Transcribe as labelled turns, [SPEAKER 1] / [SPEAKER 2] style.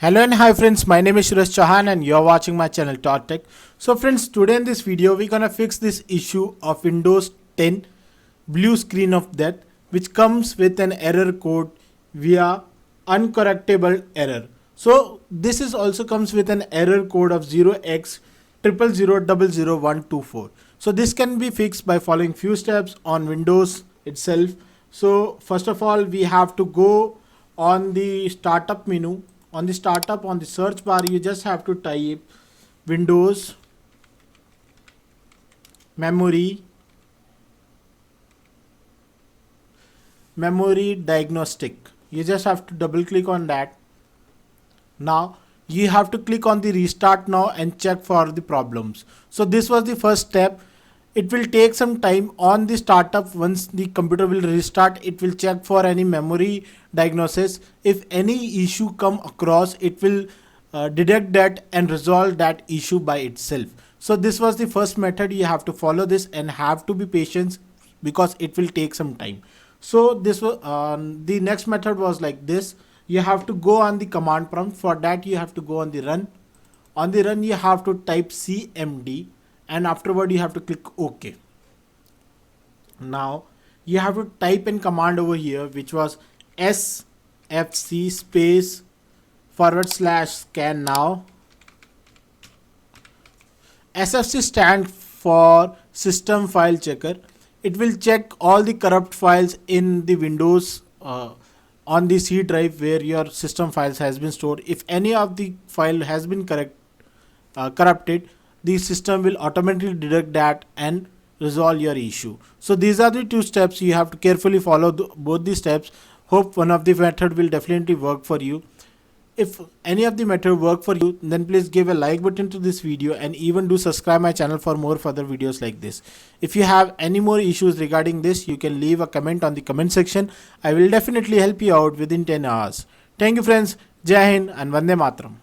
[SPEAKER 1] Hello and hi friends, my name is Suresh Chauhan and you're watching my channel Tech. So friends, today in this video we're gonna fix this issue of Windows 10 blue screen of death, which comes with an error code via uncorrectable error. So this is also comes with an error code of 0x00000124. So this can be fixed by following few steps on Windows itself. So first of all, we have to go on the startup menu. On the startup, on the search bar, you just have to type Windows memory diagnostic. You just have to double click on that. Now you have to click on the restart now and check for the problems. So this was the first step. It will take some time on the startup. Once the computer will restart, it will check for any memory diagnosis. If any issue come across, it will detect that and resolve that issue by itself. So this was the first method. You have to follow this and have to be patient because it will take some time. So this was the next method was like this. You have to go on the command prompt. For that you have to go on the run. On the run you have to type cmd and afterward you have to click OK. Now you have to type in command over here, which was sfc space / scan now. SFC stands for system file checker. It will check all the corrupt files in the Windows on the C drive where your system files has been stored. If any of the file has been corrupted, the system will automatically detect that and resolve your issue. So these are the two steps. You have to carefully follow both the steps. Hope one of the method will definitely work for you. If any of the method work for you, then please give a like button to this video and even do subscribe my channel for more further videos like this. If you have any more issues regarding this, you can leave a comment on the comment section. I will definitely help you out within 10 hours. Thank you friends. Jai Hind and Vande Mataram.